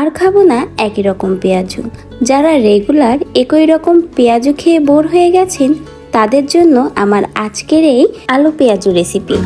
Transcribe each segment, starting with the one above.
আর খাবো না একই রকম পেঁয়াজু। যারা রেগুলার একই রকম পেঁয়াজু খেয়ে বোর হয়ে গেছেন তাদের জন্য আমার আজকের এই আলু পেঁয়াজু রেসিপি।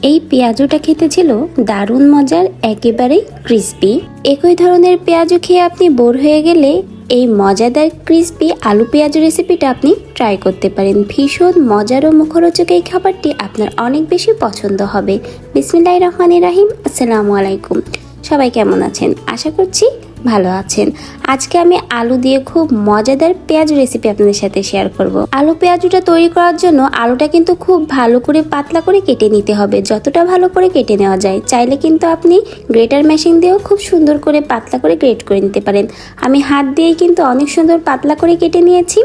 এই পেঁয়াজুটা খেতে ছিল দারুণ মজার, একেবারেই ক্রিস্পি। একই ধরনের পেঁয়াজু খেয়ে আপনি বোর হয়ে গেলে এই মজাদার ক্রিস্পি আলু পেঁয়াজু রেসিপিটা আপনি ট্রাই করতে পারেন। ভীষণ মজার ও মুখরোচক এই খাবারটি আপনার অনেক বেশি পছন্দ হবে। বিসমিল্লাহির রহমানির রহিম। আসসালামু আলাইকুম। সবাই কেমন আছেন? আশা করছি ভালো আছেন। আজকে আমি আলু দিয়ে খুব মজাদার পেঁয়াজু রেসিপি আপনাদের সাথে শেয়ার করব। আলু পেঁয়াজুটা তৈরি করার জন্য আলুটা কিন্তু খুব ভালো করে পাতলা করে কেটে নিতে হবে, যতটা ভালো করে কেটে নেওয়া যায়। চাইলে কিন্তু আপনি গ্রেটার মেশিন দিয়েও খুব সুন্দর করে পাতলা করে গ্রেট করে নিতে পারেন। আমি হাত দিয়েই কিন্তু অনেক সুন্দর পাতলা করে কেটে নিয়েছি।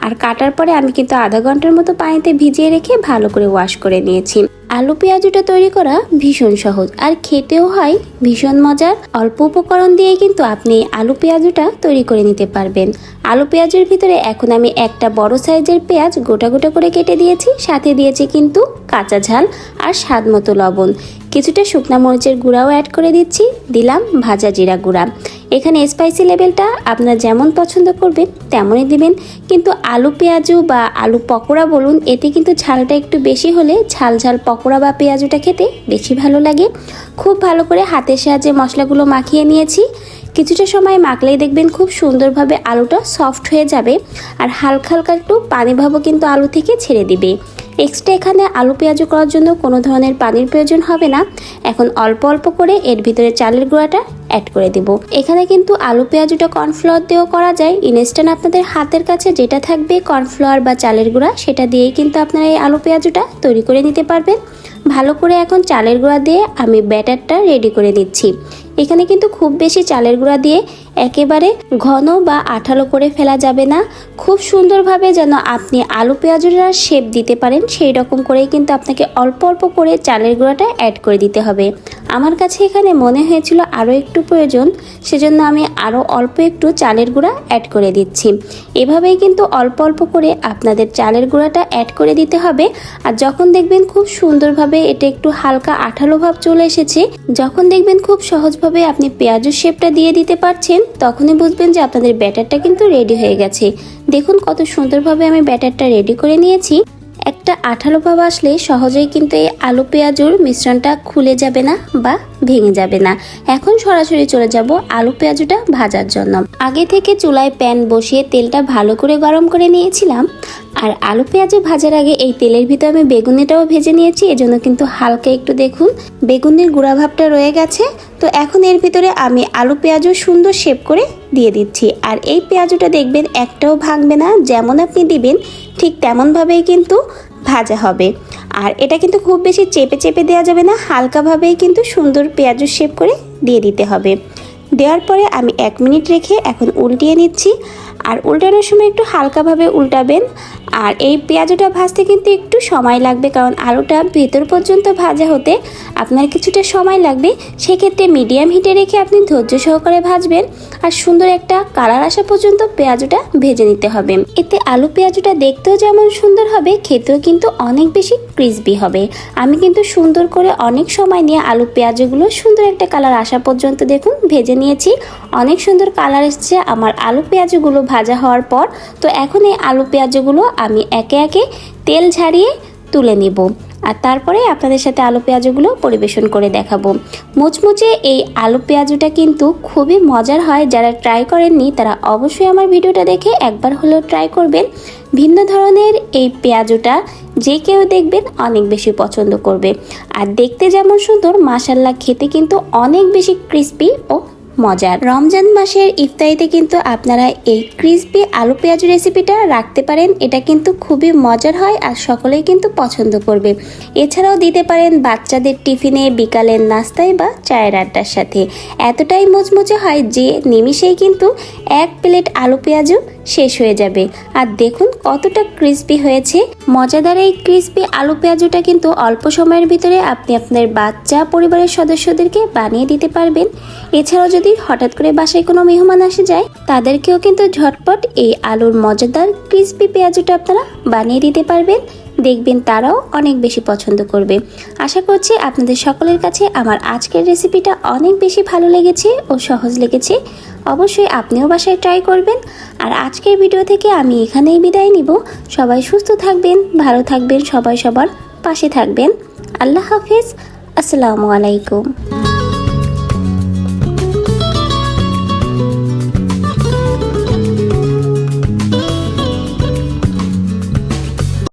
আর কাটার পরে আমি কিন্তু আধা ঘন্টার মতো পানিতে ভিজিয়ে রেখে ভালো করে ওয়াশ করে নিয়েছি। আলু পেঁয়াজুটা তৈরি করা ভীষণ সহজ আর খেতেও হয় ভীষণ মজার। অল্প উপকরণ দিয়ে কিন্তু আপনি আলু পেঁয়াজুটা তৈরি করে নিতে পারবেন। আলু পেঁয়াজের ভিতরে এখন আমি একটা বড় সাইজের পেঁয়াজ গোটা গোটা করে কেটে দিয়েছি, সাথে দিয়েছি কিন্তু কাঁচা ঝাল আর স্বাদ মতো লবণ। কিছুটা শুকনা মরিচের গুঁড়াও অ্যাড করে দিচ্ছি, দিলাম ভাজা জিরা গুঁড়া। এখানে স্পাইসি লেভেলটা আপনার যেমন পছন্দ করবেন তেমনই দিবেন, কিন্তু আলু পেঁয়াজু বা আলু পকোড়া বলুন, এতে কিন্তু ঝালটা একটু বেশি হলে ঝাল ঝাল পকোড়া বা পেঁয়াজুটা খেতে বেশি ভালো লাগে। খুব ভালো করে হাতের সাহায্যে মশলাগুলো মাখিয়ে নিয়েছি। কিছুটা সময় মাখলেই দেখবেন খুব সুন্দরভাবে আলুটা সফট হয়ে যাবে আর হালকা হালকা একটু পানি ভাবও কিন্তু আলু থেকে ছেড়ে দিবে। এক্সট্রা এখানে আলু পেঁয়াজু করার জন্য কোনো ধরনের পানির প্রয়োজন হবে না। এখন অল্প অল্প করে এর ভিতরে চালের গুঁড়াটা অ্যাড করে দেব। এখানে কিন্তু আলু পেঁয়াজুটা কর্নফ্লাওয়ার দিয়েও করা যায়। ইনস্ট্যান্ট আপনাদের হাতের কাছে যেটা থাকবে কর্নফ্লাওয়ার বা চালের গুঁড়া, সেটা দিয়েই কিন্তু আপনারা এই আলু পেঁয়াজুটা তৈরি করে নিতে পারবেন। ভালো করে এখন চালের গুঁড়া দিয়ে আমি ব্যাটারটা রেডি করে নিচ্ছি। এখানে কিন্তু খুব বেশি চালের গুঁড়া দিয়ে একেবারে ঘন বা আঠালো করে ফেলা যাবে না। খুব সুন্দরভাবে যেন আপনি আলু পেঁয়াজুটার শেপ দিতে পারেন সেই রকম করেই কিন্তু আপনাকে অল্প অল্প করে চালের গুঁড়াটা অ্যাড করে দিতে হবে। আমার কাছে এখানে মনে হয়েছিল আরও একটু প্রয়োজন, সেজন্য আমি আরও অল্প একটু চালের গুঁড়া অ্যাড করে দিচ্ছি। এভাবেই কিন্তু অল্প অল্প করে আপনাদের চালের গুঁড়াটা অ্যাড করে দিতে হবে। আর যখন দেখবেন খুব সুন্দরভাবে এটা একটু হালকা আঠালো ভাব চলে এসেছে, যখন দেখবেন খুব সহজভাবে আপনি পেঁয়াজের শেপটা দিয়ে দিতে পারছেন, তখনই বুঝবেন যে আপনাদের ব্যাটারটা কিন্তু রেডি হয়ে গেছে। দেখুন কত সুন্দরভাবে আমি ব্যাটারটা রেডি করে নিয়েছি। একটা আঠালো ভাব আসলে সহজেই কিন্তু এই আলু পেঁয়াজুর মিশ্রণটা খুলে যাবে না বা ভেঙে যাবে না। এখন সরাসরি চলে যাব আলু পেঁয়াজুটা ভাজার জন্য। আগে থেকে চুলায় প্যান বসিয়ে তেলটা ভালো করে গরম করে নিয়েছিলাম। আর আলু পেঁয়াজু ভাজার আগে এই তেলের ভিতরে আমি বেগুনিটাও ভেজে নিয়েছি, এজন্য কিন্তু হালকা একটু দেখুন বেগুনির গুঁড়া ভাবটা রয়ে গেছে। তো এখন এর ভিতরে আমি আলু পেঁয়াজু সুন্দর শেপ করে দিয়ে দিচ্ছি। আর এই পেঁয়াজুটা দেখবেন একটাও ভাঙবে না, যেমন আপনি দিবেন ঠিক তেমনভাবেই কিন্তু ভাজা হবে। আর এটা কিন্তু খুব বেশি চেপে চেপে দেওয়া যাবে না, হালকাভাবেই কিন্তু সুন্দর পেঁয়াজুর শেপ করে দিয়ে দিতে হবে। দেওয়ার পরে আমি 1 মিনিট রেখে এখন উল্টিয়ে নিচ্ছি। আর উল্টানোর সময় একটু হালকাভাবে উল্টাবেন। আর এই পেঁয়াজুটা ভাজতে কিন্তু একটু সময় লাগবে, কারণ আলুটা ভেতর পর্যন্ত ভাজা হতে আপনার কিছুটা সময় লাগবে। সেক্ষেত্রে মিডিয়াম হিটে রেখে আপনি ধৈর্য সহকারে ভাজবেন আর সুন্দর একটা কালার আসা পর্যন্ত পেঁয়াজুটা ভেজে নিতে হবে। এতে আলু পেঁয়াজুটা দেখতেও যেমন সুন্দর হবে, খেতেও কিন্তু অনেক বেশি ক্রিসপি হবে। আমি কিন্তু সুন্দর করে অনেক সময় নিয়ে আলু পেঁয়াজগুলো সুন্দর একটা কালার আসা পর্যন্ত দেখুন ভেজে নিয়েছি। অনেক সুন্দর কালার এসছে আমার আলু পেঁয়াজগুলো ভাজা হওয়ার পর। তো এখন এই আলু পেঁয়াজগুলো আমি একে একে তেল ঝারিয়ে তুলে নিব। আর তারপরে আপনাদের সাথে আলু পেঁয়াজগুলো পরিবেশন করে দেখাবো। মুচমুচে এই আলু পেঁয়াজুটা কিন্তু খুবই মজার হয়। যারা ট্রাই করেননি তারা অবশ্যই আমার ভিডিওটা দেখে একবার হলেও ট্রাই করবেন। ভিন্ন ধরনের এই পেঁয়াজুটা যে কেউ দেখবেন অনেক বেশি পছন্দ করবে। আর দেখতে যেমন সুন্দর, মাশাআল্লাহ খেতে কিন্তু অনেক বেশি ক্রিস্পি ও মজার। রমজান মাসের ইফতারিতে কিন্তু আপনারা এই ক্রিসপি আলু পেঁয়াজু রেসিপিটা রাখতে পারেন। এটা কিন্তু খুবই মজার হয় আর সকলেই কিন্তু পছন্দ করবে। এছাড়াও দিতে পারেন বাচ্চাদের টিফিনে, বিকালের নাস্তায় বা চায়ের আড্ডার সাথে। এতটাই মুচমুচে হয় যে নিমিষেই কিন্তু 1 প্লেট আলু পেঁয়াজু শেষ হয়ে যাবে। আর দেখুন কতটা ক্রিসপি হয়েছে। মজাদার এই ক্রিসপি আলু পেঁয়াজুটা কিন্তু অল্প সময়ের ভিতরে আপনি আপনার বাচ্চা পরিবারের সদস্যদেরকে বানিয়ে দিতে পারবেন। এছাড়াও যদি হঠাৎ করে বাসায় কোনো মেহমান আসে যায়, তাদেরকেও কিন্তু ঝটপট এই আলুর মজাদার ক্রিসপি পেঁয়াজুটা আপনারা বানিয়ে দিতে পারবেন। দেখবেন তারাও অনেক বেশি পছন্দ করবে। আশা করছি আপনাদের সকলের কাছে আমার আজকের রেসিপিটা অনেক বেশি ভালো লেগেছে ও সহজ লেগেছে। অবশ্যই আপনিও বাসায় ট্রাই করবেন। আর আজকের ভিডিও থেকে আমি এখানেই বিদায় নিব। সবাই সুস্থ থাকবেন, ভালো থাকবেন, সবাই সবার পাশে থাকবেন। আল্লাহ হাফিজ। আসসালামু আলাইকুম।